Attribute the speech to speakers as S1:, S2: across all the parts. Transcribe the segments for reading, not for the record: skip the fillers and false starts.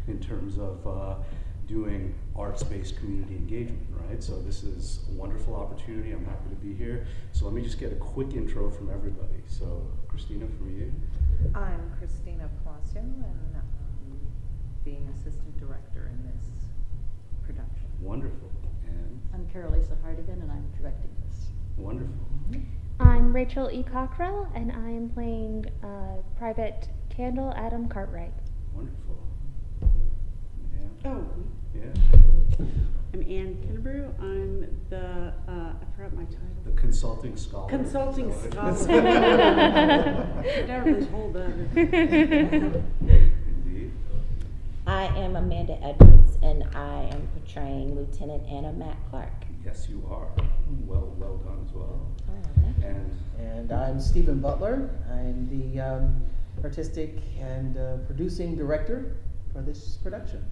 S1: in terms of doing arts-based community engagement, right? So this is a wonderful opportunity. I'm happy to be here. So let me just get a quick intro from everybody. So Kristina, from you.
S2: I'm Kristina Palacio, and being assistant director in this production.
S1: Wonderful. And
S3: I'm Karelisa Hartigan, and I'm directing this.
S1: wonderful.
S4: I'm Rachel E. Cockrell, and I am playing Private Candle Adam Cartwright.
S1: Wonderful. Yeah.
S5: Oh,
S1: Yeah.
S5: I'm Kinnebrew. I'm the, I forgot my title.
S1: The consulting scholar.
S5: Consulting
S1: Is that
S5: scholar.
S1: what it is?
S5: I never really told that.
S1: Indeed.
S6: I am Amanda Edwards, and I am portraying Lieutenant Anna Matt Clarke.
S1: Yes, you are. Well done as well.
S7: And I'm Stephen Butler. I'm the artistic and producing director for this production.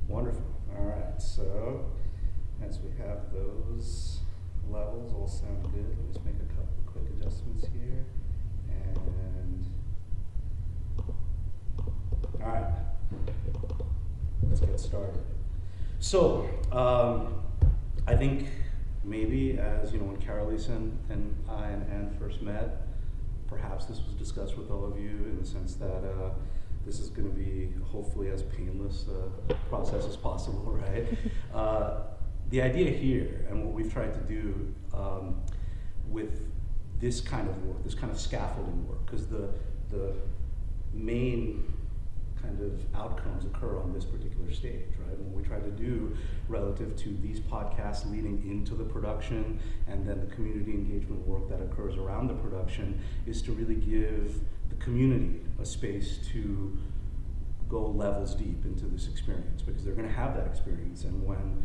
S1: Wonderful. All right. So, as we have those levels all sound good, let me just make a couple of quick adjustments here. And all right, let's get started. So, I think maybe as you know, when Karelisa and I and Anne first met, perhaps this was discussed with all of you in the sense that this is going to be hopefully as painless a process as possible, right? The idea here, and what we've tried to do with this kind of work, this kind of scaffolding work, because the main kind of outcomes occur on this particular stage, right? And what we try to do relative to these podcasts leading into the production and then the community engagement work that occurs around the production is to really give the community a space to go levels deep into this experience, because they're going to have that experience. And when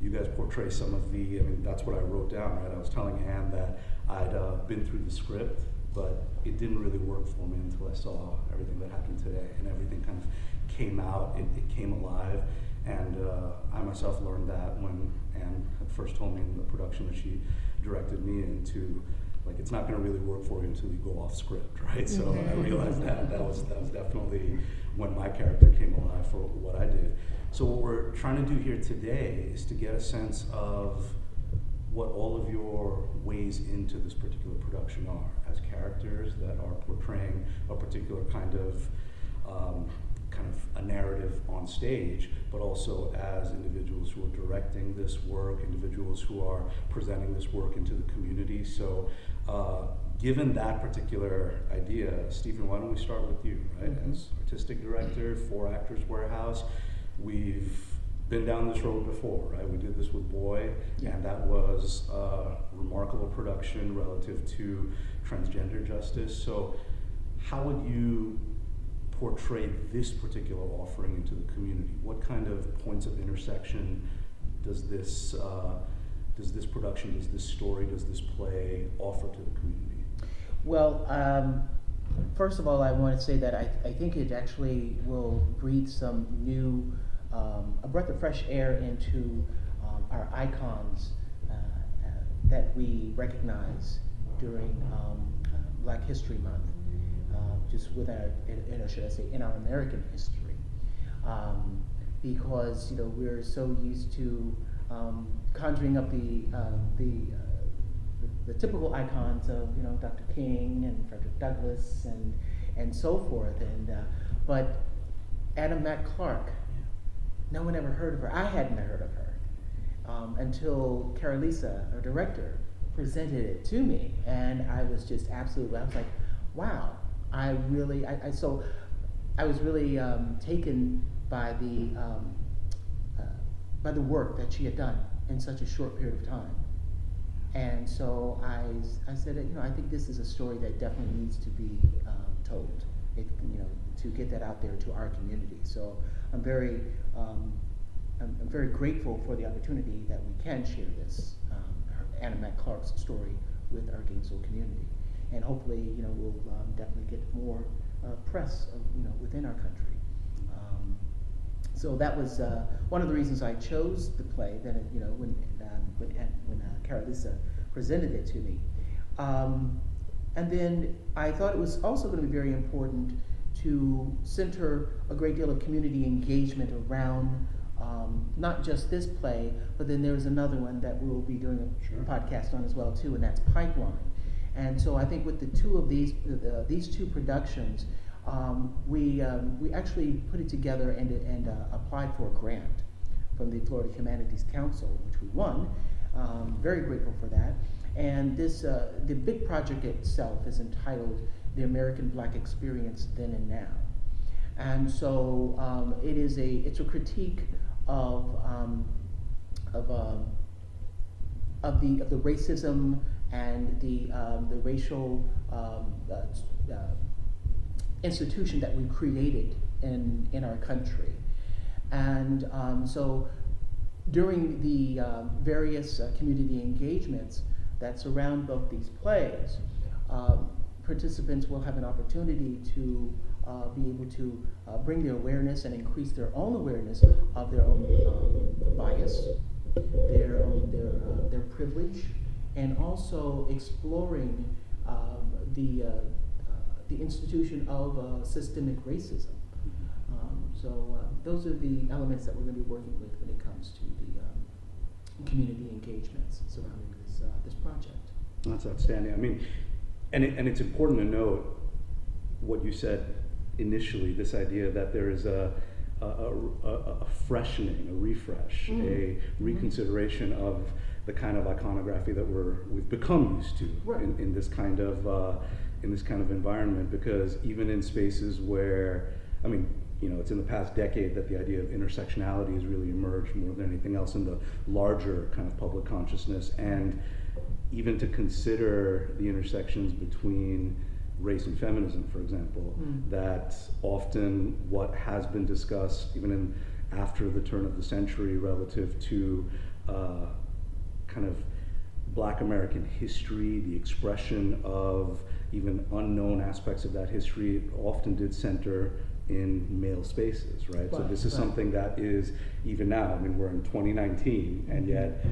S1: you guys portray some of the, I mean, that's what I wrote down, right? I was telling Anne that I'd been through the script, but it didn't really work for me until I saw everything that happened today, and everything kind of came out, it came alive. And I myself learned that when Anne had first told me in the production that she directed me into, like, it's not going to really work for you until you go off script, right? So I realized that was definitely when my character came alive for what I did. So what we're trying to do here today is to get a sense of what all of your ways into this particular production are as characters that are portraying a particular kind of a narrative on stage, but also as individuals who are directing this work, individuals who are presenting this work into the community. So given that particular idea, Stephen, why don't we start with you, right? Mm-hmm. As artistic director for Actors Warehouse, we've been down this road before, right? We did this with Boy, and that was a remarkable production relative to transgender justice. So how would you portray this particular offering into the community? What kind of points of intersection does this production, does this story, does this play offer to the community?
S7: Well, first of all, I want to say that I think it actually will breathe some new, a breath of fresh air into our icons that we recognize during Black History Month, just with our, should I say, in our American history, because we're so used to conjuring up the typical icons of Dr. King and Frederick Douglass and so forth, but Anna Matt Clarke, no one ever heard of her. I hadn't heard of her until Karelisa, our director, presented it to me, and I was just absolutely, I was like, wow. I was really taken by the work that she had done in such a short period of time. And so I said, I think this is a story that definitely needs to be told, to get that out there to our community. So I'm very grateful for the opportunity that we can share this Anna Matt Clarke's story with our Gainesville community, and hopefully, we'll definitely get more press, within our country. So that was one of the reasons I chose the play. That when Karelisa presented it to me, and then I thought it was also going to be very important to center a great deal of community engagement around not just this play, but then there's another one that we'll be doing a
S1: Sure.
S7: podcast on as well too, and that's Pipeline. And so I think with the two of these two productions, we actually put it together and applied for a grant from the Florida Humanities Council, which we won. Very grateful for that. And this the big project itself is entitled "The American Black Experience Then and Now," and so it's a critique of the racism and the racial institution that we created in our country. And so during the various community engagements that surround both these plays, participants will have an opportunity to be able to bring their awareness and increase their own awareness of their own bias, their privilege, and also exploring the institution of systemic racism. So those are the elements that we're going to be working with when it comes to the community engagements surrounding this project.
S1: That's outstanding. I mean, and it's important to note what you said initially, this idea that there is a freshening, a refresh, a reconsideration of the kind of iconography that we've become used to
S7: Right.
S1: in this kind of environment. Because even in spaces where, I mean, you know, it's in the past decade that the idea of intersectionality has really emerged more than anything else in the larger kind of public consciousness, and even to consider the intersections between race and feminism, for example, that often what has been discussed even after the turn of the century relative to kind of Black American history, the expression of even unknown aspects of that history often did center in male spaces, right? So this is something that is, even now, I mean, we're in 2019, and yet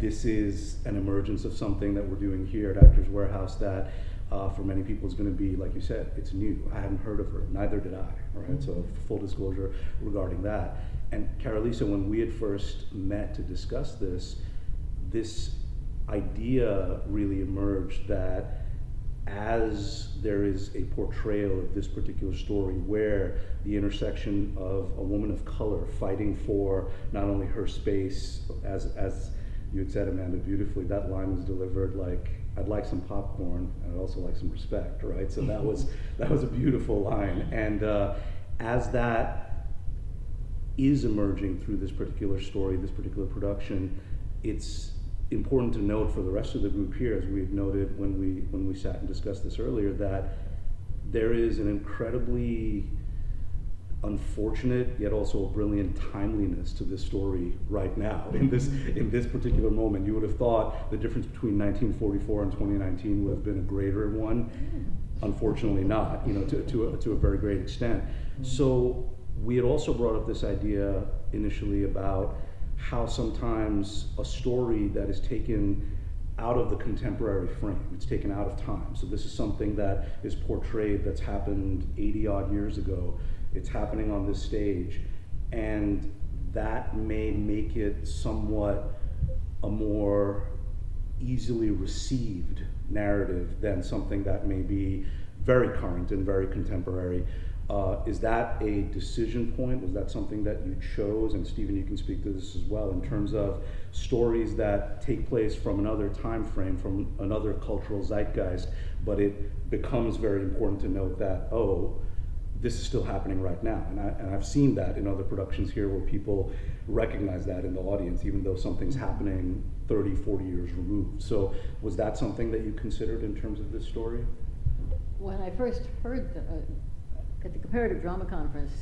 S1: this is an emergence of something that we're doing here at Actors Warehouse that for many people is going to be, like you said, it's new. I hadn't heard of her, neither did I, right? So full disclosure regarding that. And Karelisa, when we had first met to discuss this idea really emerged that as there is a portrayal of this particular story where the intersection of a woman of color fighting for not only her space, as you had said, Amanda, beautifully, that line was delivered like, I'd like some popcorn, and I'd also like some respect, right? So that was a beautiful line. And as that is emerging through this particular story, this particular production, it's important to note for the rest of the group here, as we had noted when we sat and discussed this earlier, that there is an incredibly unfortunate yet also a brilliant timeliness to this story right now in this particular moment. You would have thought the difference between 1944 and 2019 would have been a greater one. Unfortunately not, you know, to a very great extent. So we had also brought up this idea initially about how sometimes a story that is taken out of the contemporary frame, it's taken out of time. So this is something that is portrayed that's happened 80 odd years ago. It's happening on this stage, and that may make it somewhat a more easily received narrative than something that may be very current and very contemporary. Is that a decision point? Was that something that you chose? And Stephen, you can speak to this as well, in terms of stories that take place from another time frame, from another cultural zeitgeist, but it becomes very important to note that, oh, this is still happening right now. And I've seen that in other productions here where people recognize that in the audience, even though something's happening 30, 40 years removed. So was that something that you considered in terms of this story?
S3: When I first heard at the Comparative Drama Conference,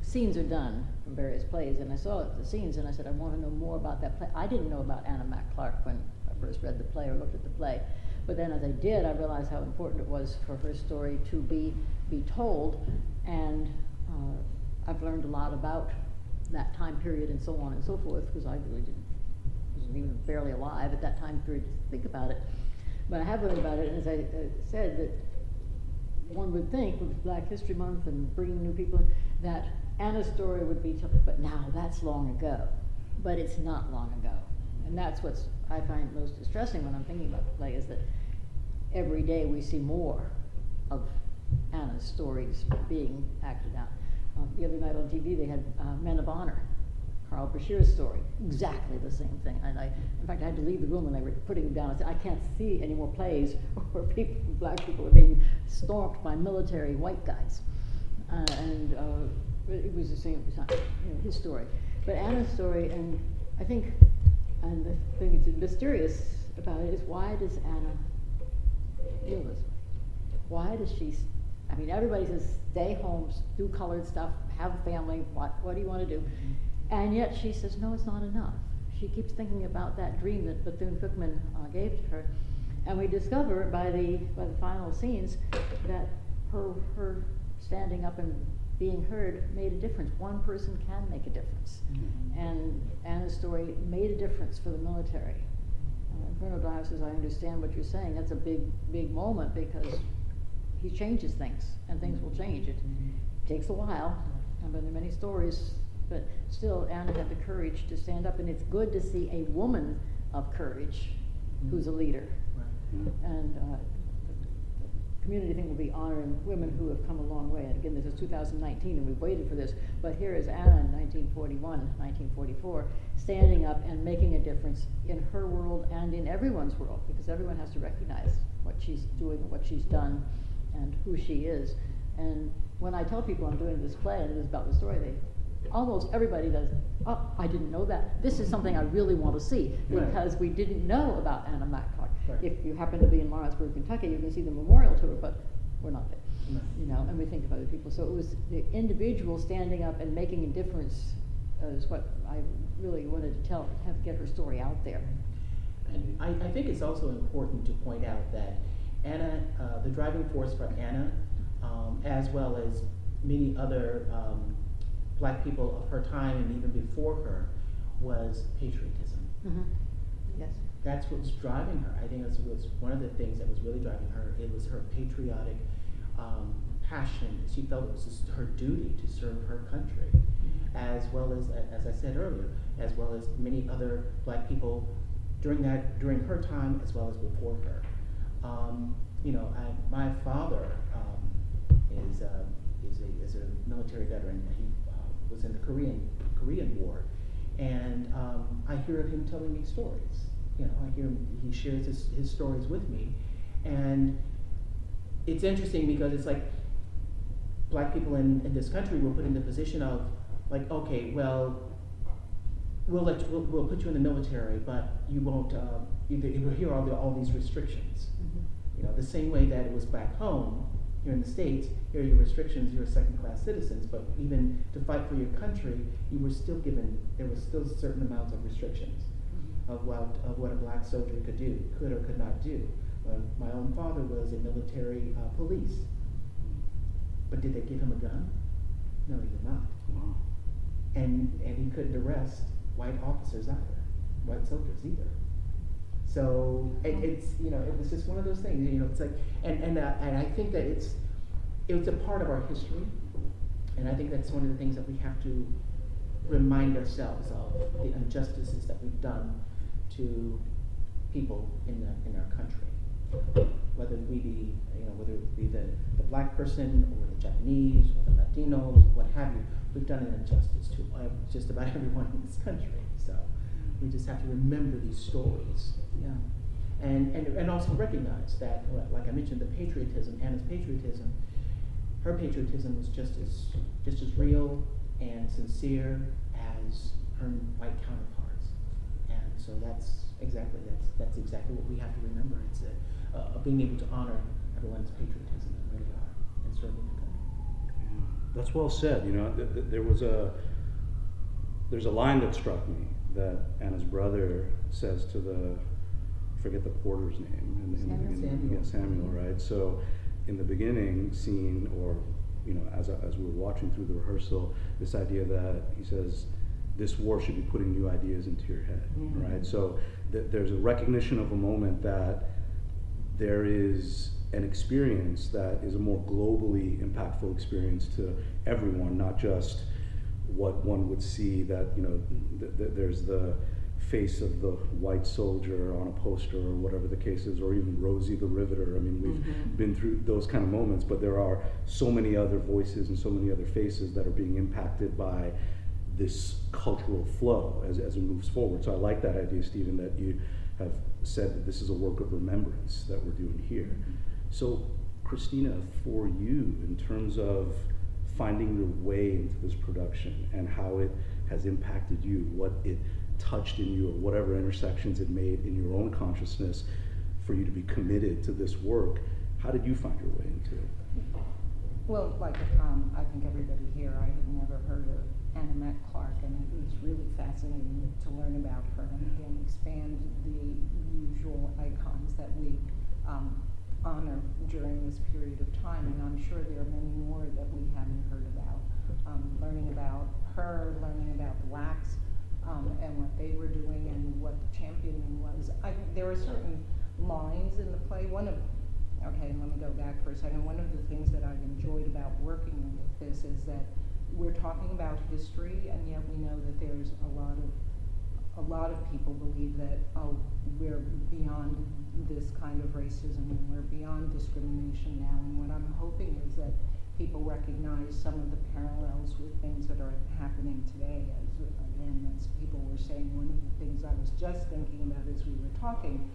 S3: scenes are done from various plays, and I saw the scenes and I said, I want to know more about that play. I didn't know about Anna Mac Clarke when I first read the play or looked at the play. But then as I did, I realized how important it was for her story to be told, and I've learned a lot about that time period and so on and so forth, because I really wasn't even barely alive at that time period to think about it. But I have learned about it, and as I said, that one would think with Black History Month and bringing new people in, that Anna's story would be told, but now that's long ago. But it's not long ago. And that's what I find most distressing when I'm thinking about the play, is that every day we see more of Anna's stories being acted out. The other night on TV they had Men of Honor, Carl Bashir's story, exactly the same thing. And in fact, I had to leave the room when they were putting him down. I said, I can't see any more plays where black people are being stormed by military white guys. It was the same, his story. But Anna's story, and I think, and the thing that's mysterious about it is, why does Anna feel this way? Why does she, I mean, everybody says, stay home, do colored stuff, have a family, what do you want to do? And yet she says, no, it's not enough. She keeps thinking about that dream that Bethune-Cookman gave to her. And we discover by the final scenes that her standing up and being heard made a difference. One person can make a difference. Mm-hmm. And Anna's story made a difference for the military. Colonel Dyer says, I understand what you're saying. That's a big moment, because he changes things, and things will change. It takes a while, but there are many stories, but still Anna had the courage to stand up, and it's good to see a woman of courage who's a leader. Right. And the community thing will be honoring women who have come a long way. And again, this is 2019, and we've waited for this, but here is Anna in 1941, 1944, standing up and making a difference in her world and in everyone's world, because everyone has to recognize what she's doing, what she's done, and who she is. And when I tell people I'm doing this play and it is about the story, almost everybody does, oh, I didn't know that. This is something I really want to see, because we didn't know about Anna Mac Clarke. Right. If you happen to be in Lawrenceburg, Kentucky, you can see the memorial to her, but we're not there. Right. You know, and we think of other people. So it was the individual standing up and making a difference is what I really wanted to get her story out there.
S7: And I think it's also important to point out that Anna, the driving force for Anna, as well as many other black people of her time and even before her, was patriotism. Mm-hmm. Yes. That's what was driving her. I think it was one of the things that was really driving her. It was her patriotic passion. She felt it was just her duty to serve her country, as well as I said earlier, as well as many other black people during her time, as well as before her. My father is a military veteran. He was in the Korean War, and I hear him telling me stories. I hear him, he shares his stories with me, and it's interesting because it's like black people in this country were put in the position of, like, okay, well, we'll put you in the military, but you won't. Here are all these restrictions. Mm-hmm. The same way that it was back home here in the States. Here are your restrictions. You're second-class citizens, but even to fight for your country, you were still given. There was still certain amounts of restrictions of what a black soldier could or could not do. My own father was a military police, but did they give him a gun? No, he did not. Wow. And he couldn't arrest white officers either, white soldiers either. So it was just one of those things. It's like, and I think that it's a part of our history, and I think that's one of the things that we have to remind ourselves of, the injustices that we've done to people in our country, whether it be the black person or the Japanese or the Latinos, what have you. We've done an injustice to just about everyone in this country. So we just have to remember these stories, and also recognize that, like I mentioned, the patriotism, Anna's patriotism, her patriotism was just as real and sincere as her white counterparts. And so that's exactly what we have to remember. It's being able to honor everyone's patriotism and where they are and serving the country.
S1: Yeah, that's well said. There's a line that struck me that Anna's brother says to I forget the porter's name. Samuel, right? So in the beginning scene, or as we were watching through the rehearsal, this idea that he says, this war should be putting new ideas into your head, right? So there's a recognition of a moment that there is an experience that is a more globally impactful experience to everyone, not just what one would see that, you know, there's the face of the white soldier on a poster or whatever the case is, or even Rosie the Riveter. I mean, we've been through those kind of moments, but there are so many other voices and so many other faces that are being impacted by this cultural flow as it moves forward. So I like that idea, Stephen, that you have said that this is a work of remembrance that we're doing here. So, Kristina, for you, in terms of finding your way into this production and how it has impacted you, what it touched in you, or whatever intersections it made in your own consciousness for you to be committed to this work, how did you find your way into it?
S2: Well, like, I think everybody here, I had never heard of Anna Clarke, and it was really fascinating to learn about her and again expand the usual icons that we honor during this period of time. And I'm sure there are many more that we haven't heard about. Learning about her, learning about the Wax, and what they were doing and what the championing was. There were certain lines in the play. Okay, let me go back for a second. One of the things that I've enjoyed about working with this is that we're talking about history, and yet we know that there's a lot of people believe that, oh, we're beyond this kind of racism and we're beyond discrimination now. And what I'm hoping is that people recognize some of the parallels with things that are happening today. As people were saying, one of the things I was just thinking about as we were talking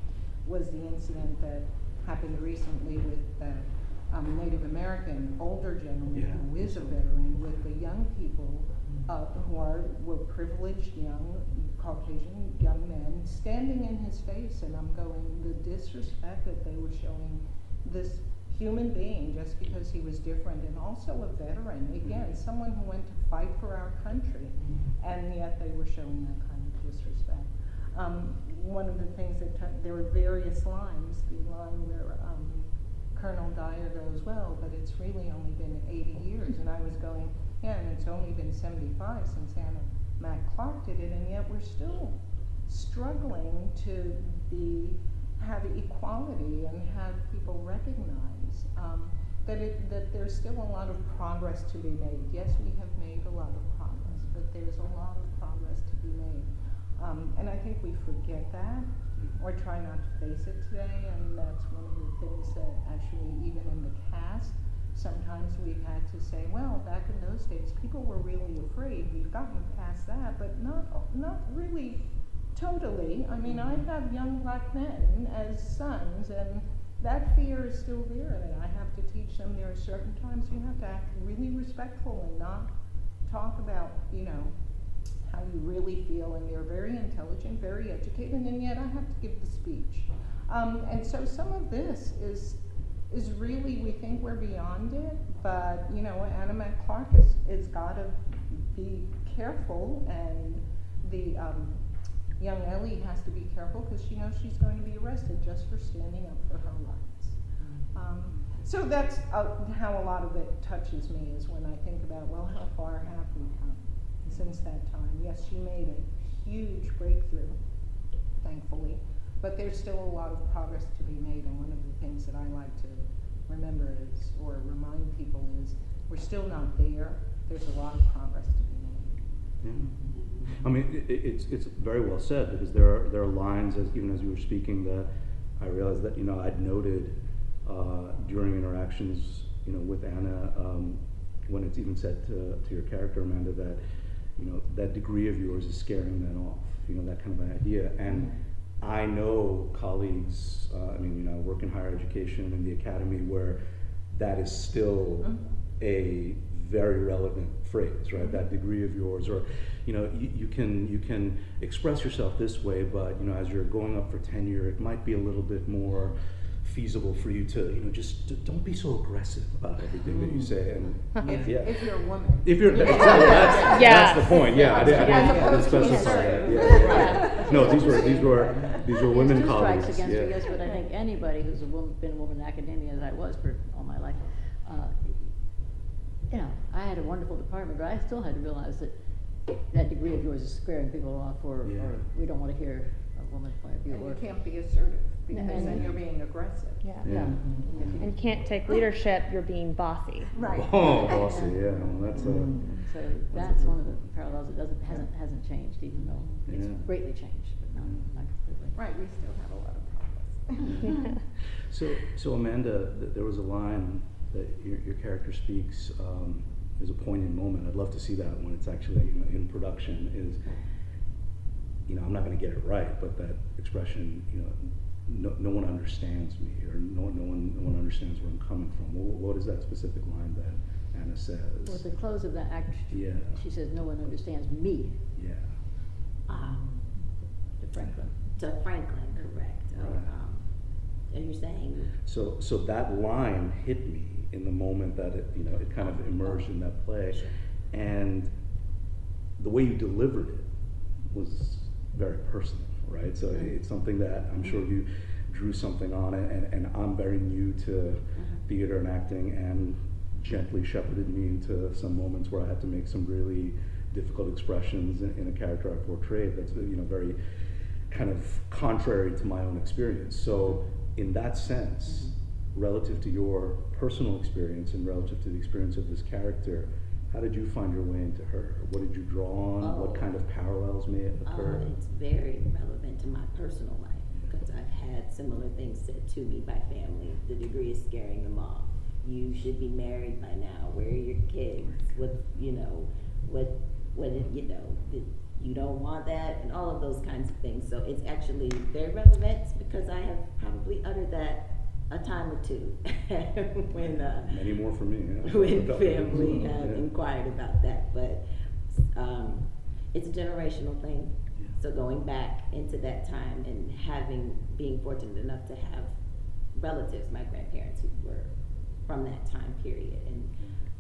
S2: was the incident that happened recently with the Native American older gentleman who is a veteran, with the young people who were privileged young Caucasian young men standing in his face, and I'm going, the disrespect that they were showing this human being just because he was different, and also a veteran, again, someone who went to fight for our country, and yet they were showing that kind of disrespect. One of the things that there were various lines, the line where Colonel Dyer goes, well, but it's really only been 80 years, and I was going, yeah, and it's only been 75 since Anna Mac Clarke did it, and yet we're still struggling to have equality and have people recognize that there's still a lot of progress to be made. Yes, we have made a lot of progress, but there's a lot of progress to be made. And I think we forget that, or try not to face it today, and that's one of the things that actually, even in the cast, sometimes we've had to say, well, back in those days, people were really afraid. We've gotten past that, but not really totally. I mean, I have young black men as sons, and that fear is still there, and I have to teach them there are certain times you have to act really respectful and not talk about, how you really feel, and they're very intelligent, very educated, and yet I have to give the speech. And so some of this is really, we think we're beyond it, but Anna Mac Clarke is got to be careful, and the young Ellie has to be careful because she knows she's going to be arrested just for standing up for her rights. So that's how a lot of it touches me, is when I think about, well, how far have we come since that time? Yes, she made a huge breakthrough, thankfully, but there's still a lot of progress to be made, and one of the things that I like to remember is, or remind people is, we're still not there. There's a lot of progress to be made.
S1: Yeah. I mean, it's very well said, because there are lines, even as you were speaking, that I realized that I'd noted during interactions with Anna, when it's even said to your character, Amanda, that that degree of yours is scaring men off, that kind of an idea. And I know colleagues, I work in higher education in the academy, where that is still a very relevant phrase, right? That degree of yours, or you can express yourself this way, but as you're going up for tenure, it might be a little bit more feasible for you to just don't be so aggressive about everything that you say. And
S2: If you're a woman.
S1: If you're that's the point. Yeah, I didn't specify that. Yeah. No, these were women colleagues.
S3: Strikes against her, yes, but I think anybody who's been a woman in academia, as I was for all my life, I had a wonderful department, but I still had to realize that degree of yours is scaring people off, or we don't want to hear a woman's point of view.
S2: And you
S3: or-
S2: can't be assertive, because
S3: And-
S2: then you're being aggressive.
S4: Yeah.
S3: Yeah.
S7: Mhm.
S3: If you-
S4: And you can't take leadership, you're being bossy.
S2: Right.
S1: Oh, bossy, yeah, well, that's a,
S3: So that's one of the parallels that hasn't changed, even though it's
S1: Yeah.
S3: greatly changed, but not completely.
S2: Right, we still have a lot of problems.
S1: so Amanda, there was a line that your character speaks, is a poignant moment. I'd love to see that when it's actually, in production, is, I'm not gonna get it right, but that expression, no one understands me, or no one understands where I'm coming from. What is that specific line that Anna says?
S3: Well, at the close of that act,
S1: Yeah.
S3: she says, "No one understands me,"
S1: Yeah.
S3: to Franklin.
S6: To Franklin, correct.
S1: Right.
S6: Are you saying?
S1: So that line hit me in the moment that it kind of emerged in that play,
S6: Sure.
S1: and the way you delivered it was very personal, right? So it's something that I'm sure you drew something on it, and I'm very new to theater and acting, and gently shepherded me into some moments where I had to make some really difficult expressions in a character I portrayed that's very kind of contrary to my own experience. So in that sense, relative to your personal experience and relative to the experience of this character, how did you find your way into her? What did you draw on? What kind of parallels may occur?
S6: It's very relevant to my personal life, because I've had similar things said to me by family. The degree is scaring them off. You should be married by now. Where are your kids? What you don't want that, and all of those kinds of things. So it's actually very relevant, because I have probably uttered that a time or two when
S1: Many more for me. Yeah.
S6: when family have
S1: Yeah.
S6: inquired about that. But it's a generational thing.
S1: Yeah.
S6: So going back into that time and being fortunate enough to have relatives, my grandparents, who were from that time period, and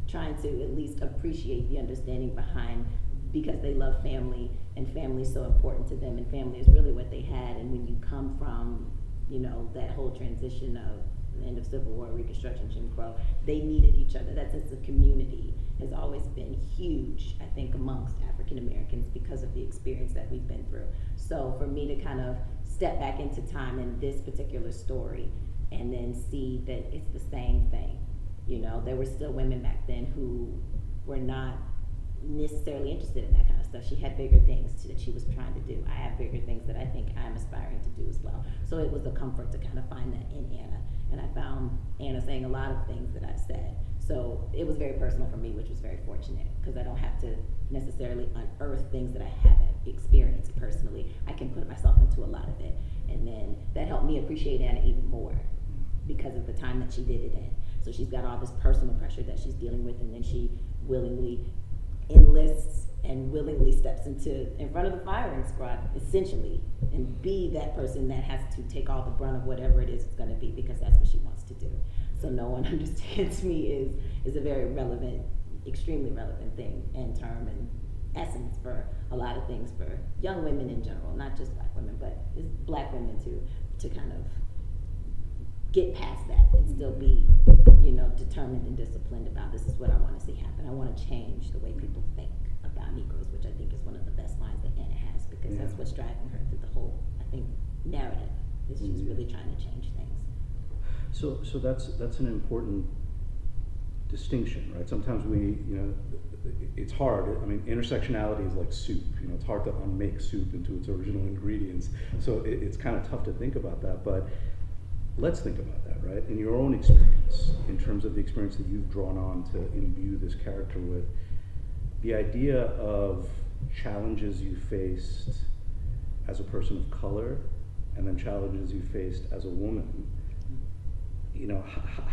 S6: trying to at least appreciate the understanding behind, because they love family, and family is so important to them, and family is really what they had. And when you come from, that whole transition of the end of Civil War, Reconstruction, Jim Crow, they needed each other. That sense of community has always been huge, I think, amongst African Americans, because of the experience that we've been through. So for me to kind of step back into time in this particular story, and then see that it's the same thing. There were still women back then who were not necessarily interested in that kind of stuff. She had bigger things that she was trying to do. I have bigger things that I think I'm aspiring to do as well. So it was a comfort to kind of find that in Anna. And I found Anna saying a lot of things that I've said. So it was very personal for me, which was very fortunate, because I don't have to necessarily unearth things that I haven't experienced personally. I can put myself into a lot of it. And then that helped me appreciate Anna even more, because of the time that she did it in. So she's got all this personal pressure that she's dealing with, and then she willingly enlists and willingly steps in front of the firing squad, essentially, and be that person that has to take all the brunt of whatever it is it's going to be, because that's what she wants to do. So no one understands me is a very relevant, extremely relevant thing and term and essence for a lot of things for young women in general, not just black women, but it's black women too, to kind of get past that and still be, determined and disciplined about, this is what I want to see happen. I want to change the way people think about Negroes, which I think is one of the best lines that Anna has, because that's what's driving her through the whole, I think, narrative, is she's really trying to change things.
S1: So that's an important distinction, right? Sometimes it's hard. I mean, intersectionality is like soup. It's hard to unmake soup into its original ingredients. So it's kind of tough to think about that, but let's think about that, right? In your own experience, in terms of the experience that you've drawn on to imbue this character with, the idea of challenges you faced as a person of color, and then challenges you faced as a woman,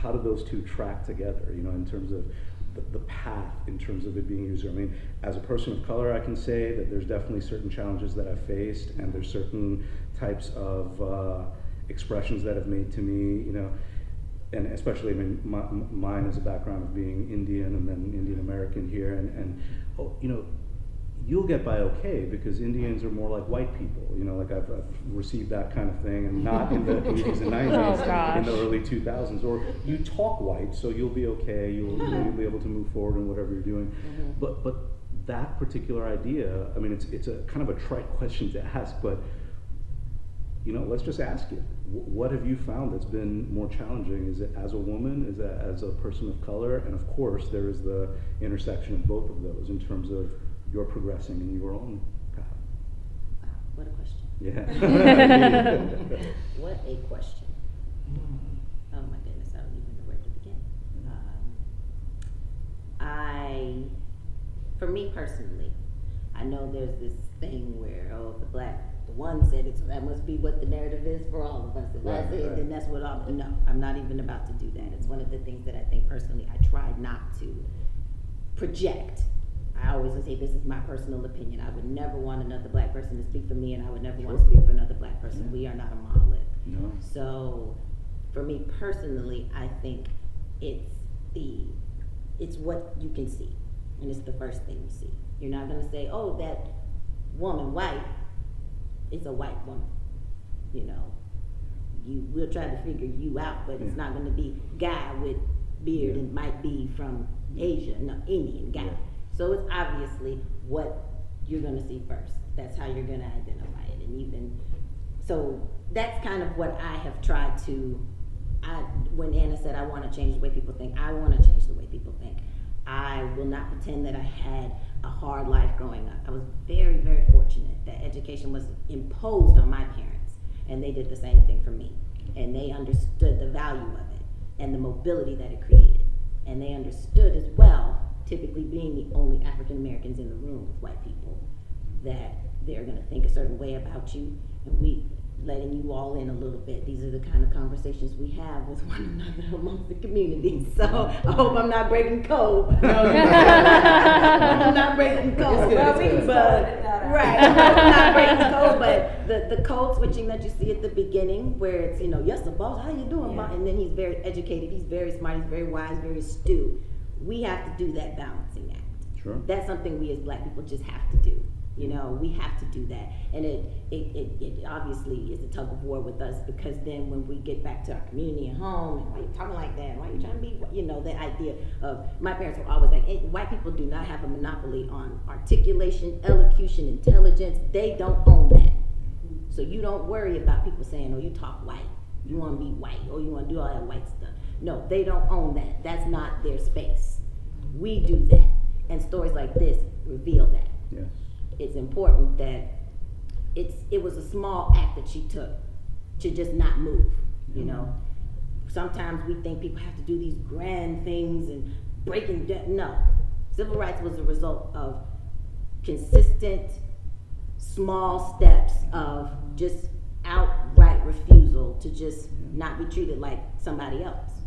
S1: how do those two track together, in terms of the path, in terms of it being used? I mean, as a person of color, I can say that there's definitely certain challenges that I've faced, and there's certain types of expressions that have made to me, and especially, mine is a background of being Indian and then Indian American here, and you'll get by okay, because Indians are more like white people, like I've received that kind of thing, and not in the 80s and 90s, in the early 2000s, or you talk white, so you'll be okay, you'll be able to move forward in whatever you're doing, but that particular idea, it's a kind of a trite question to ask, but let's just ask you, what have you found that's been more challenging? Is it as a woman? Is it as a person of color? And of course, there is the intersection of both of those in terms of your progressing in your own path.
S6: Wow, what a question.
S1: Yeah.
S6: What a question. Oh my goodness, I don't even know where to begin. For me personally, I know there's this thing where, the one said it, so that must be what the narrative is for all of us. If I say it, then that's what no, I'm not even about to do that. It's one of the things that I think personally I try not to project. I always would say this is my personal opinion. I would never want another black person to speak for me, and I would never want to speak for another black person. We are not a monolith.
S1: No.
S6: So, for me personally, I think it's what you can see, and it's the first thing you see. You're not gonna say, oh, that woman white is a white woman. We'll try to figure you out, but it's not gonna be guy with beard and might be from Asia, no, Indian guy. So it's obviously what you're gonna see first. That's how you're gonna identify it. And so that's kind of what I have tried to, when Anna said I wanna change the way people think, I wanna change the way people think. I will not pretend that I had a hard life growing up. I was very, very fortunate that education was imposed on my parents, and they did the same thing for me. And they understood the value of it and the mobility that it created. And they understood as well, typically being the only African Americans in the room with white people, that they're gonna think a certain way about you, and we letting you all in a little bit. These are the kind of conversations we have with one another amongst the community. So I hope I'm not breaking code. I'm not breaking code. Right, I'm not breaking code, but the code switching that you see at the beginning, where it's, yes, the boss, how you doing, boss? And then he's very educated, he's very smart, he's very wise, very astute. We have to do that balancing act.
S1: Sure.
S6: That's something we as black people just have to do. We have to do that. And it obviously is a tug of war with us, because then when we get back to our community and home, and why are you talking like that? Why are you trying to be, that idea of, my parents were always like, hey, white people do not have a monopoly on articulation, elocution, intelligence. They don't own that. So you don't worry about people saying, oh, you talk white. You want to be white, or you want to do all that white stuff. No, they don't own that. That's not their space. We do that. And stories like this reveal that.
S1: Yes.
S6: It's important that it was a small act that she took to just not move, Sometimes we think people have to do these grand things and breaking down. No. Civil rights was a result of consistent, small steps of just outright refusal to just not be treated like somebody else.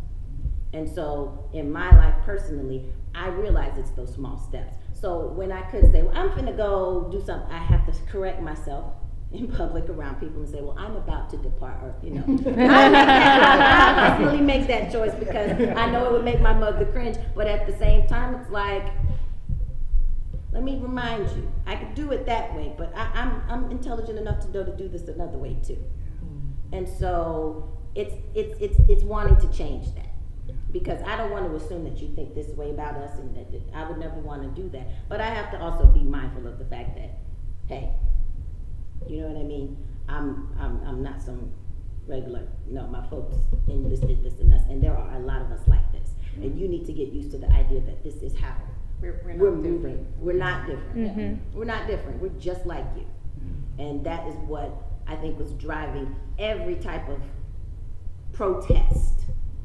S6: And so in my life personally, I realize it's those small steps. So when I could say, well, I'm finna go do something, I have to correct myself in public around people and say, well, I'm about to depart, or, I personally make that choice because I know it would make my mother cringe, but at the same time, it's like, let me remind you, I could do it that way, but I'm intelligent enough to know to do this another way too. And so it's wanting to change that. Because I don't want to assume that you think this way about us, and that I would never want to do that. But I have to also be mindful of the fact that, hey, you know what I mean? I'm not some regular. No, my folks enlisted this and us, and there are a lot of us like this. And you need to get used to the idea that this is how we're moving. We're not different.
S4: Mm-hmm.
S6: We're not different. We're just like you. And that is what I think was driving every type of protest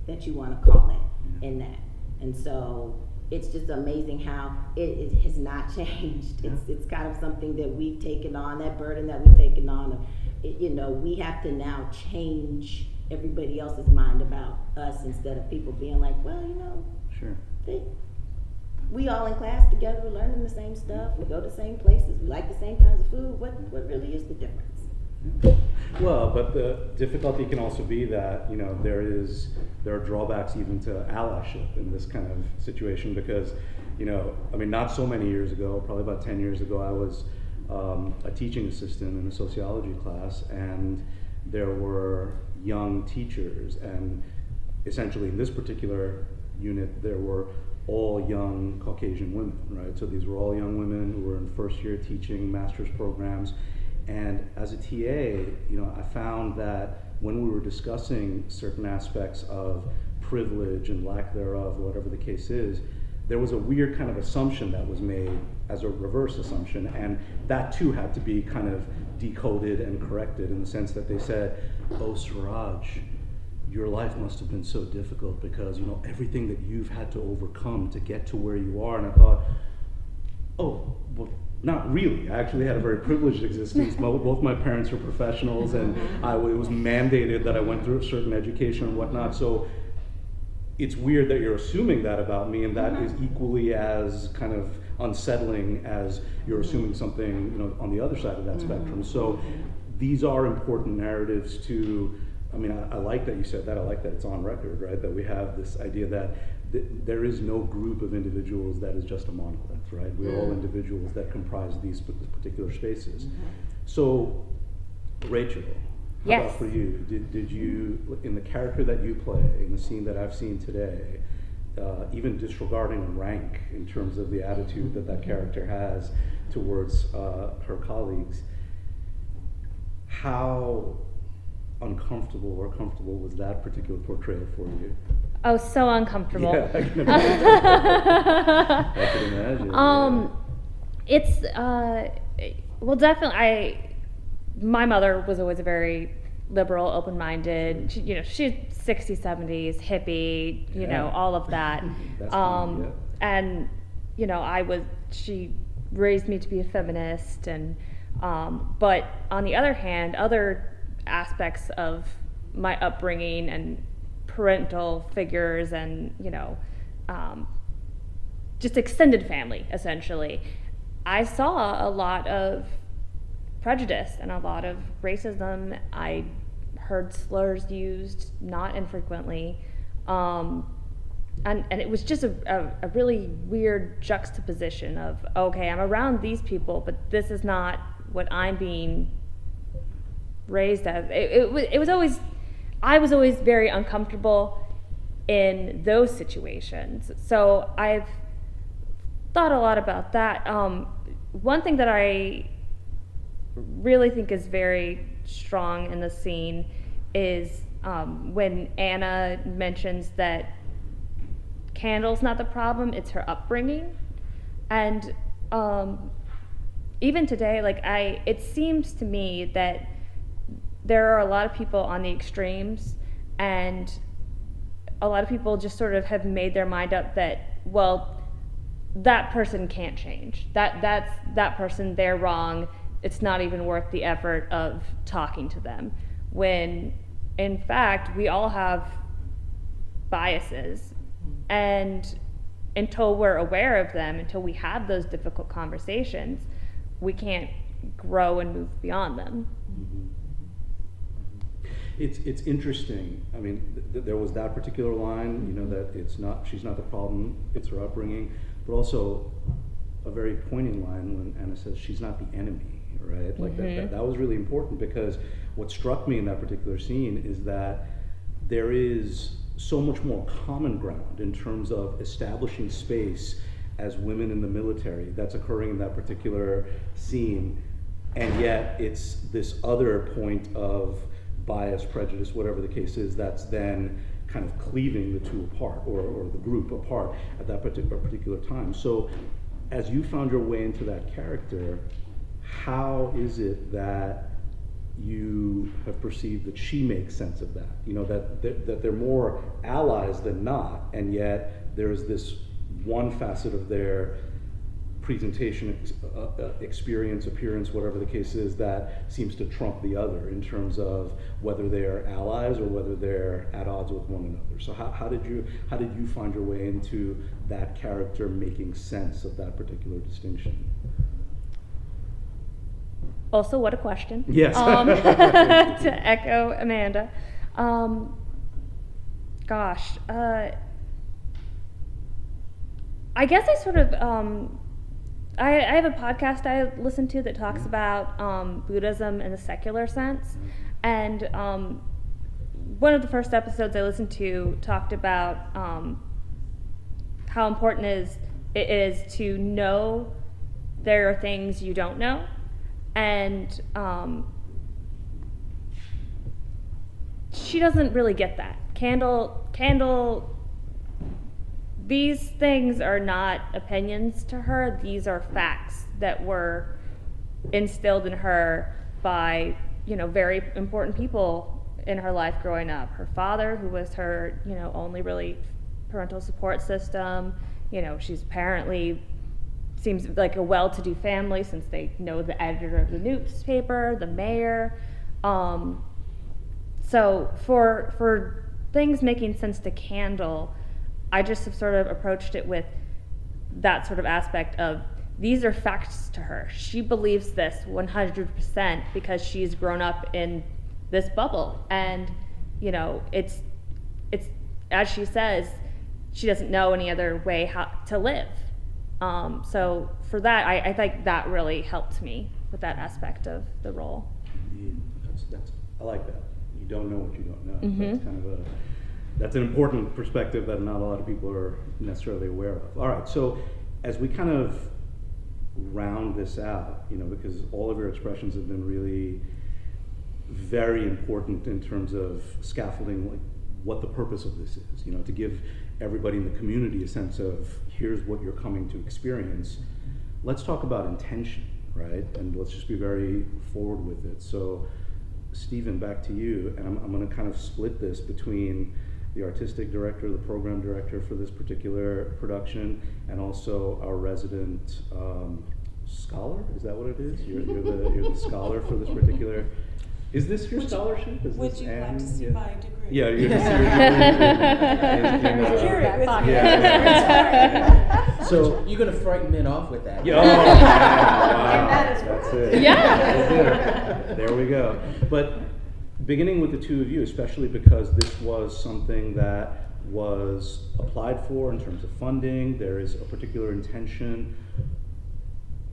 S6: that you want to call it in that. And so it's just amazing how it has not changed. It's kind of something that we've taken on, that burden that we've taken on. We have to now change everybody else's mind about us, instead of people being like, well,
S1: Sure.
S6: We all in class together, we're learning the same stuff, we go to the same places, we like the same kinds of food. What really is the difference?
S1: Well, but the difficulty can also be that, there are drawbacks even to allyship in this kind of situation, because, not so many years ago, probably about 10 years ago, I was a teaching assistant in a sociology class, and there were young teachers, and essentially in this particular unit, there were all young Caucasian women, right? So these were all young women who were in first year teaching master's programs, And as a TA, I found that when we were discussing certain aspects of privilege and lack thereof, whatever the case is, there was a weird kind of assumption that was made as a reverse assumption, and that too had to be kind of decoded and corrected in the sense that they said, oh, Suraj, your life must have been so difficult because, everything that you've had to overcome to get to where you are. And I thought, oh, well, not really. I actually had a very privileged existence. Both my parents were professionals, and it was mandated that I went through a certain education and whatnot. So it's weird that you're assuming that about me, and that is equally as kind of unsettling as you're assuming something, on the other side of that spectrum. So these are important narratives to, I like that you said that. I like that it's on record, right? That we have this idea that there is no group of individuals that is just a monolith, right? We're all individuals that comprise these particular spaces. So, Rachel, how about for you? Did you, in the character that you play, in the scene that I've seen today, even disregarding rank in terms of the attitude that character has towards her colleagues, how uncomfortable or comfortable was that particular portrayal for you?
S4: Oh, so uncomfortable.
S1: Yeah, I can imagine. I can imagine.
S4: It's well, definitely. My mother was always a very liberal, open-minded. She's 60s, 70s, hippie. All of that.
S1: That's
S4: and she raised me to be a feminist, and but on the other hand, other aspects of my upbringing and parental figures and just extended family, essentially, I saw a lot of prejudice and a lot of racism. I heard slurs used not infrequently, and it was just a really weird juxtaposition of, okay, I'm around these people, but this is not what I'm being raised as. It was always, I was always very uncomfortable in those situations. So I've thought a lot about that. One thing that I really think is very strong in the scene is when Anna mentions that Candle's not the problem, it's her upbringing. And even today, it seems to me that there are a lot of people on the extremes, and a lot of people just sort of have made their mind up that, well, that person can't change. That's that person, they're wrong. It's not even worth the effort of talking to them. When, in fact, we all have biases, and until we're aware of them, until we have those difficult conversations, we can't grow and move beyond them.
S1: It's interesting. There was that particular line, that she's not the problem, it's her upbringing, but also a very poignant line when Anna says she's not the enemy, right? That was really important, because what struck me in that particular scene is that there is so much more common ground in terms of establishing space as women in the military that's occurring in that particular scene, and yet it's this other point of bias, prejudice, whatever the case is, that's then kind of cleaving the two apart, or the group apart at that particular time. So as you found your way into that character, how is it that you have perceived that she makes sense of that? That they're more allies than not, and yet there's this one facet of their presentation, experience, appearance, whatever the case is, that seems to trump the other in terms of whether they're allies or whether they're at odds with one another. So how did you find your way into that character making sense of that particular distinction?
S4: Also, what a question.
S1: Yes.
S4: To echo Amanda. I guess I sort of, I have a podcast I listen to that talks about Buddhism in the secular sense, and one of the first episodes I listened to talked about how important it is to know there are things you don't know, And she doesn't really get that. Candle, these things are not opinions to her. These are facts that were instilled in her by, very important people in her life growing up. Her father, who was her, only really parental support system. She's apparently seems like a well-to-do family since they know the editor of the newspaper, the mayor. So for things making sense to Candle, I just have sort of approached it with that sort of aspect of these are facts to her. She believes this 100% because she's grown up in this bubble, and it's as she says, she doesn't know any other way how to live. So for that, I think that really helped me with that aspect of the role.
S1: Indeed. I like that. You don't know what you don't know.
S4: Mhm.
S1: That's kind of that's an important perspective that not a lot of people are necessarily aware of. All right, so as we kind of round this out, because all of your expressions have been really very important in terms of scaffolding, like what the purpose of this is, to give everybody in the community a sense of here's what you're coming to experience. Let's talk about intention, right? And let's just be very forward with it. So Stephen, back to you, and I'm going to kind of split this between the artistic director, the program director for this particular production, and also our resident scholar. Is that what it is? You're the scholar for this particular. Is this your scholarship? Is
S8: Would
S1: this
S8: you like
S1: Anne?
S8: to see my degree?
S1: Yeah, you're going to see your degree.
S8: Carry it with me.
S1: Yeah.
S7: So you're gonna frighten men off with that.
S1: Yeah, oh, wow.
S2: And that is
S1: That's
S2: right.
S1: it.
S4: Yeah.
S1: There we go. But beginning with the two of you, especially because this was something that was applied for in terms of funding, there is a particular intention.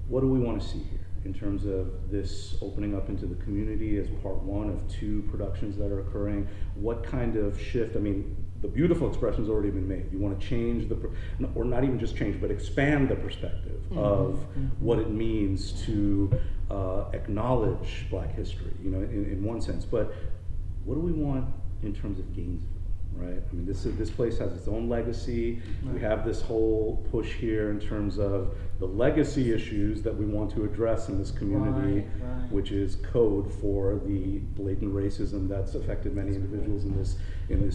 S1: What do we want to see here in terms of this opening up into the community as part one of two productions that are occurring? What kind of shift? I mean, the beautiful expression's already been made. You want to change or not even just change, but expand the perspective of what it means to acknowledge Black history, in one sense. But what do we want in terms of Gainesville, right? I mean, this place has its own legacy.
S7: Right.
S1: We have this whole push here in terms of the legacy issues that we want to address in this community,
S7: Right.
S1: which is code for the blatant racism that's affected many individuals in this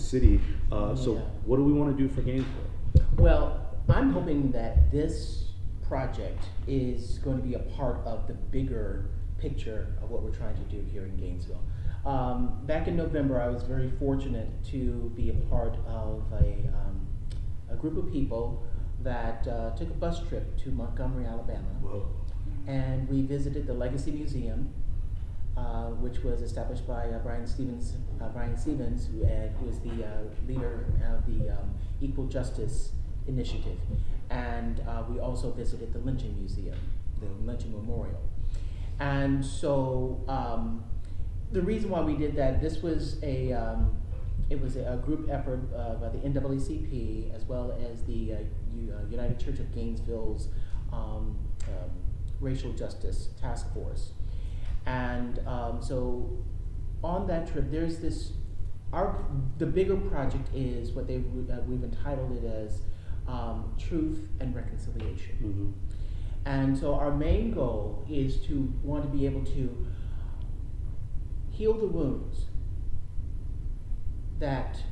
S1: city. So
S7: Yeah.
S1: what do we want to do for Gainesville?
S7: Well, I'm hoping that this project is going to be a part of the bigger picture of what we're trying to do here in Gainesville. Back in November, I was very fortunate to be a part of a group of people that took a bus trip to Montgomery, Alabama.
S1: Whoa.
S7: And we visited the Legacy Museum, which was established by Brian Stevens, who is the leader of the Equal Justice Initiative. And we also visited the Lynching Museum, the Lynching Memorial. And so the reason why we did that, this was it was a group effort by the NAACP as well as the United Church of Gainesville's Racial Justice Task Force. And so on that trip, there's this, the bigger project is what we've entitled it as Truth and Reconciliation.
S1: Mm-hmm.
S7: And so our main goal is to want to be able to heal the wounds that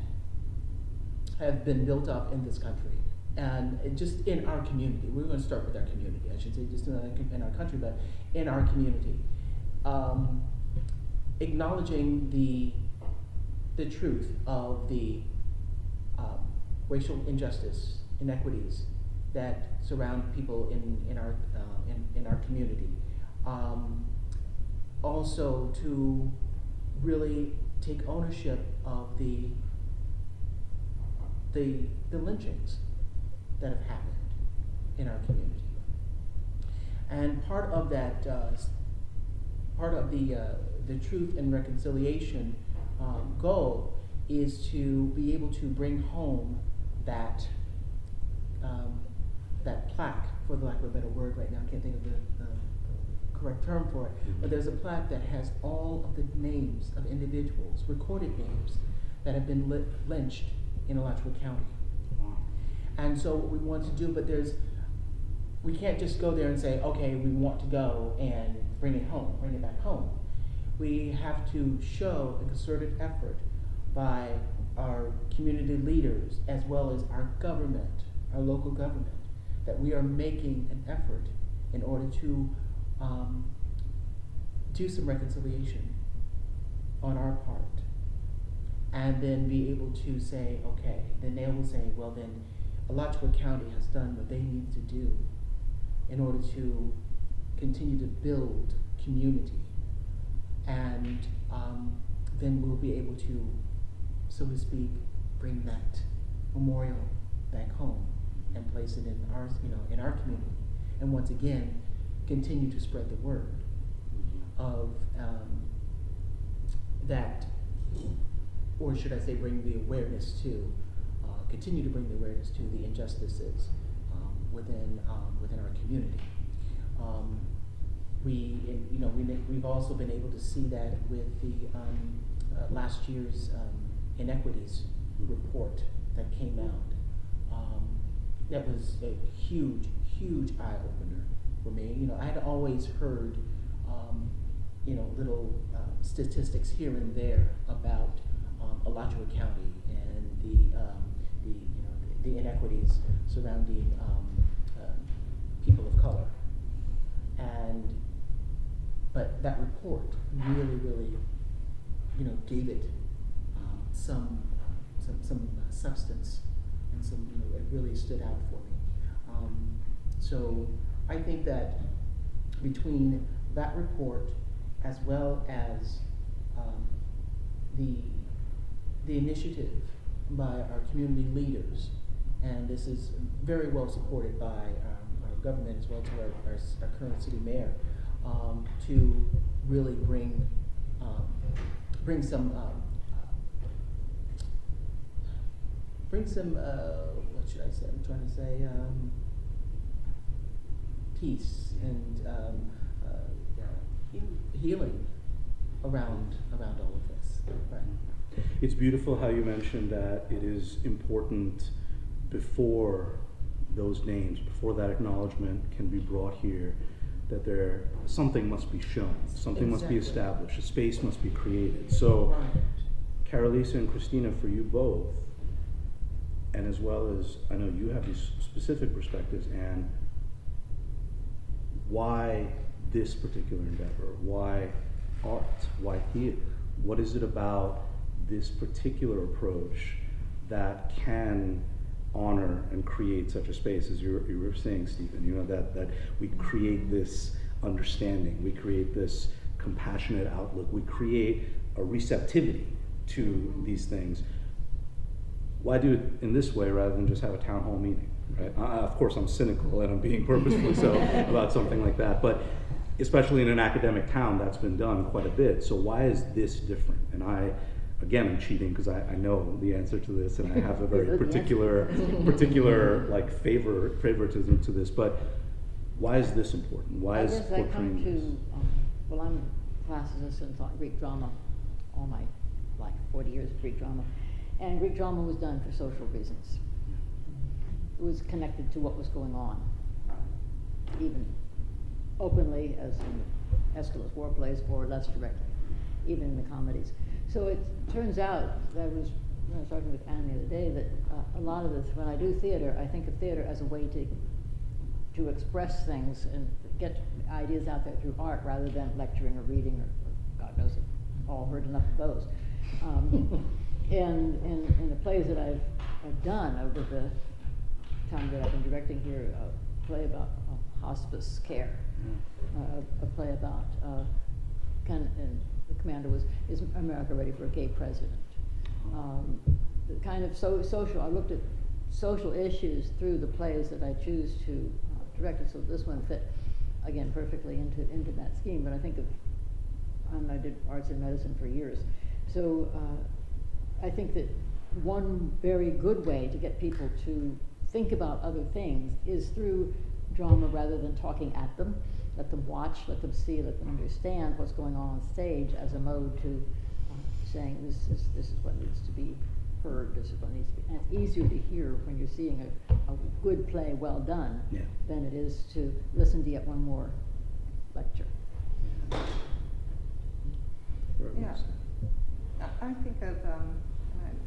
S7: have been built up in this country. And just in our community, we're going to start with our community, I should say, just in our country, but in our community. Acknowledging the truth of the racial injustice, inequities that surround people in our community. Also to really take ownership of the lynchings that have happened in our community. And part of that, part of the truth and reconciliation goal is to be able to bring home that plaque, for the lack of a better word right now, I can't think of the correct term for it, but there's a plaque that has all of the names of individuals, recorded names, that have been lynched in Alachua County.
S1: Wow.
S7: And so what we want to do, but we can't just go there and say, okay, we want to go and bring it back home. We have to show a concerted effort by our community leaders as well as our government, our local government, that we are making an effort in order to do some reconciliation on our part, and then be able to say, okay, then they will say, well then, Alachua County has done what they need to do in order to continue to build community, and then we'll be able to, so to speak, bring that memorial back home and place it in our, in our community, and once again, continue to spread the word of that, or should I say, bring the awareness to, continue to bring the awareness to the injustices within our community. We've also been able to see that with the last year's inequities report that came out. That was a huge eye opener for me. I had always heard little statistics here and there about Alachua County and the inequities surrounding people of color, but that report really gave it some substance, and it really stood out for me. So I think that between that report as well as the initiative by our community leaders, and this is very well supported by our government as well as our current city mayor, to really bring some what should I say? I'm trying to say peace and healing around all of this. Right.
S1: It's beautiful how you mentioned that it is important before those names, before that acknowledgement can be brought here, that something must be shown, something must be established, a space must be created. So, Karelisa and Kristina, for you both, and as well as I know you have these specific perspectives, and why this particular endeavor? Why art? Why theater? What is it about this particular approach that can honor and create such a space, as you were saying, Stephen, that we create this understanding, we create this compassionate outlook, we create a receptivity to these things. Why do it in this way rather than just have a town hall meeting, right? Of course I'm cynical and I'm being purposefully so about something like that, but especially in an academic town, that's been done quite a bit. So why is this different? And again, I'm cheating because I know the answer to this, and I have a very particular like favoritism to this. But why is this important? Why is portraying this?
S3: I'm classicist and taught Greek drama all my life, 40 years of Greek drama, and Greek drama was done for social reasons. It was connected to what was going on, even openly as in Aeschylus war plays, or less directly, even in the comedies. So it turns out that I was talking with Anne the other day that a lot of this, when I do theater, I think of theater as a way to express things and get ideas out there through art rather than lecturing or reading or God knows, I've all heard enough of those. In the plays that I've done over the time that I've been directing here, a play about hospice care, a play about and the commander is America Ready for a Gay President? The kind of social, I looked at social issues through the plays that I choose to direct, and so this one fit, again, perfectly into that scheme. But I think of, I did arts and medicine for years, so I think that one very good way to get people to think about other things is through drama rather than talking at them. let them watch, let them see, let them understand what's going on stage as a mode to saying this is what needs to be heard, this is what needs to be, and it's easier to hear when you're seeing a good play well done
S1: Yeah.
S3: than it is to listen to yet one more lecture.
S1: Very well
S2: Yeah.
S1: said.
S2: I think of,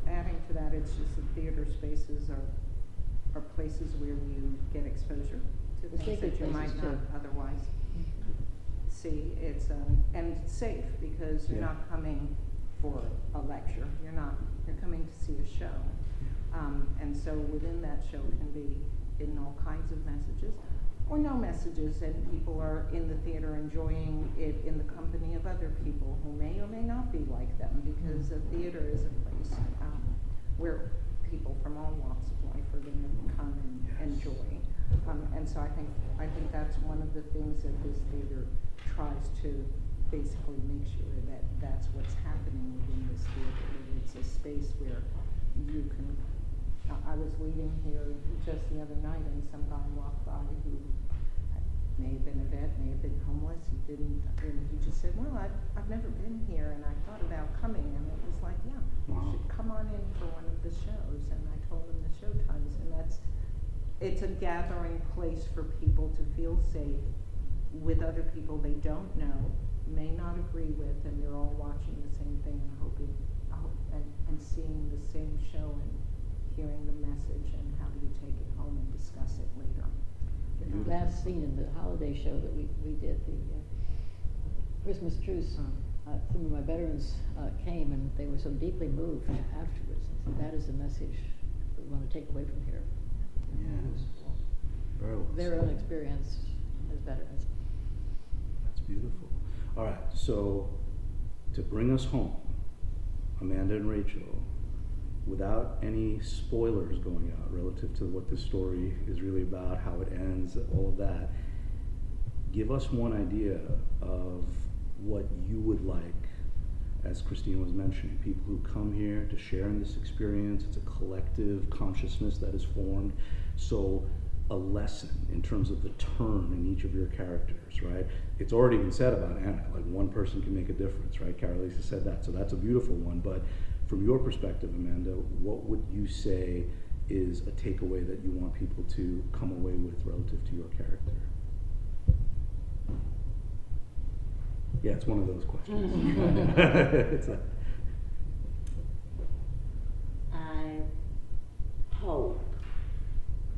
S2: adding to that, it's just that theater spaces are places where you get exposure to
S3: The
S2: things
S3: sacred
S2: that you might
S3: places,
S2: not
S3: too.
S2: otherwise see. It's, and safe, because you're
S1: Yeah.
S2: not coming for a lecture, you're coming to see a show. And so within that show can be hidden all kinds of messages, or no messages, and people are in the theater enjoying it in the company of other people who may or may not be like them, because a theater is a place where people from all walks of life are going to come and enjoy. And so I think that's one of the things that this theater tries to basically make sure that that's what's happening within this theater, that it's a space where you can. I was leaving here just the other night, and some guy walked by who may have been a vet, may have been homeless. And he just said, "Well, I've never been here, and I thought about coming." And it was like, "Yeah,
S1: Wow.
S2: you should come on in for one of the shows." And I told him the show times, and it's a gathering place for people to feel safe with other people they don't know, may not agree with, and they're all watching the same thing and hoping and seeing the same show and hearing the message, and how do you take it home and discuss it later.
S3: The last scene in the holiday show that we did, the Christmas truce, some of my veterans came, and they were so deeply moved afterwards. I said, that is the message we want to take away from here.
S1: Yes. Very well
S3: Their
S1: said.
S3: own experience as veterans.
S1: That's beautiful. All right, so to bring us home, Amanda and Rachel, without any spoilers going out relative to what this story is really about, how it ends, all of that, give us one idea of what you would like, as Kristina was mentioning, people who come here to share in this experience. It's a collective consciousness that is formed. So a lesson in terms of the turn in each of your characters, right? It's already been said about Anna, like one person can make a difference, right? Karelisa said that, so that's a beautiful one. But from your perspective, Amanda, what would you say is a takeaway that you want people to come away with relative to your character? Yeah, it's one of those questions. It's a,
S6: I hope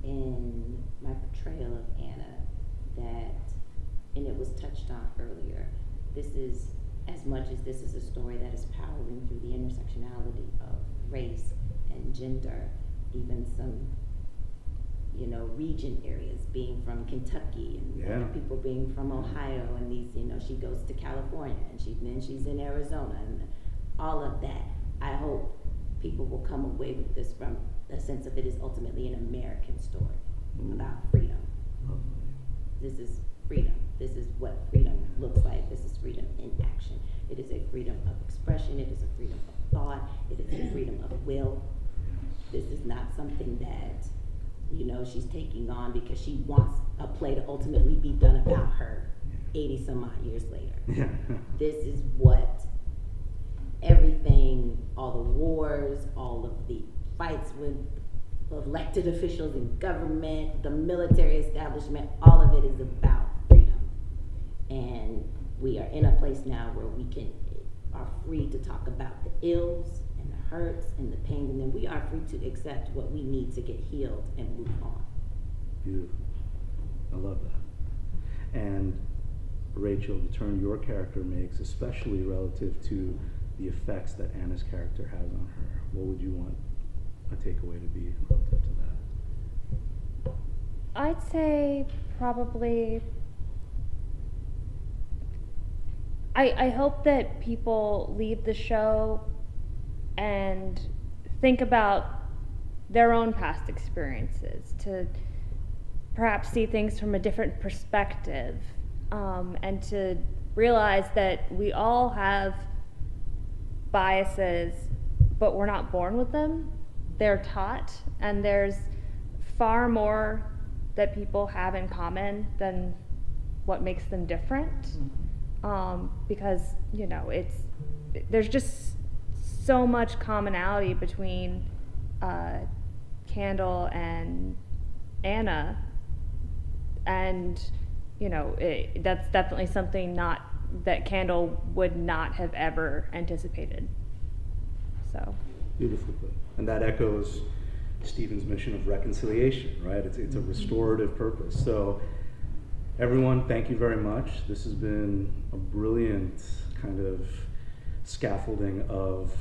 S6: in my portrayal of Anna that, and it was touched on earlier, this is, as much as this is a story that is powering through the intersectionality of race and gender, even some, region areas, being from Kentucky and
S1: Yeah.
S6: people being from Ohio, and these, she goes to California, and then she's in Arizona, and all of that. I hope people will come away with this from the sense of it is ultimately an American story about freedom. This is freedom. This is what freedom looks like. This is freedom in action. It is a freedom of expression. It is a freedom of thought. It is a freedom of will. This is not something that, she's taking on because she wants a play to ultimately be done about her 80 some odd years later.
S1: yeah.
S6: This is what everything, all the wars, all of the fights with elected officials in government, the military establishment, all of it is about freedom. And we are in a place now where we are free to talk about the ills and the hurts and the pain, and then we are free to accept what we need to get healed and move on.
S1: Beautiful. I love that. And Rachel, the turn your character makes, especially relative to the effects that Anna's character has on her, what would you want a takeaway to be relative to that?
S4: I'd say probably, I hope that people leave the show and think about their own past experiences, to perhaps see things from a different perspective, and to realize that we all have biases, but we're not born with them. They're taught, and there's far more that people have in common than what makes them different. Because, you know, there's just so much commonality between Candle and Anna, and, you know, that's definitely something that Candle would not have ever anticipated. So.
S1: Beautifully put. And that echoes Stephen's mission of reconciliation, right? It's a restorative purpose. So everyone, thank you very much. This has been a brilliant kind of scaffolding of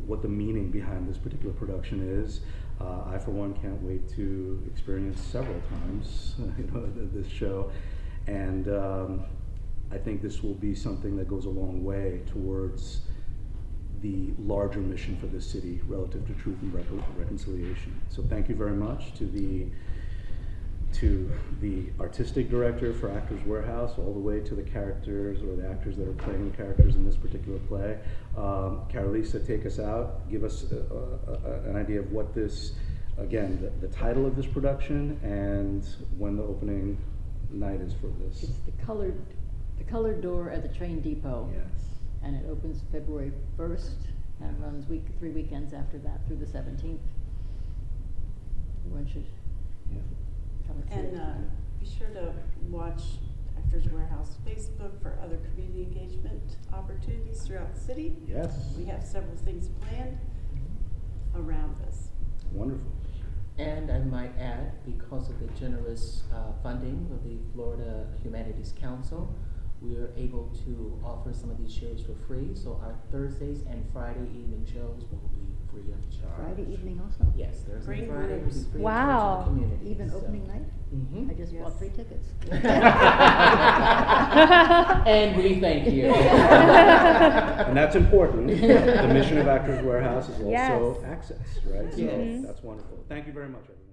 S1: what the meaning behind this particular production is. I, for one, can't wait to experience several times this show. And I think this will be something that goes a long way towards the larger mission for this city relative to truth and reconciliation. So thank you very much to the artistic director for Actors Warehouse, all the way to the characters or the actors that are playing the characters in this particular play. Karelisa, take us out. Give us an idea of what this, again, the title of this production and when the opening night is for this.
S3: It's the colored door at the train depot.
S1: Yes.
S3: And it opens February 1st and runs 3 weekends after that through the 17th. Everyone should come and see
S5: And
S3: it.
S5: be sure to watch Actors Warehouse Facebook for other community engagement opportunities throughout the city.
S1: Yes.
S5: We have several things planned around this.
S1: Wonderful.
S7: And I might add, because of the generous funding of the Florida Humanities Council, we are able to offer some of these shows for free. So our Thursdays and Friday evening shows will be free of charge.
S3: Friday evening also?
S7: Yes, Thursday
S5: Great
S7: and Friday will be
S5: news.
S7: free
S4: Wow.
S7: of charge to the community.
S3: Even opening night?
S7: Mm-hmm.
S3: I just
S5: Yes.
S3: bought 3 tickets.
S7: And we thank you.
S1: And that's important. The mission of Actors Warehouse is also
S4: Yes.
S1: access, right? So
S7: Yes.
S1: that's wonderful. Thank you very much, everyone.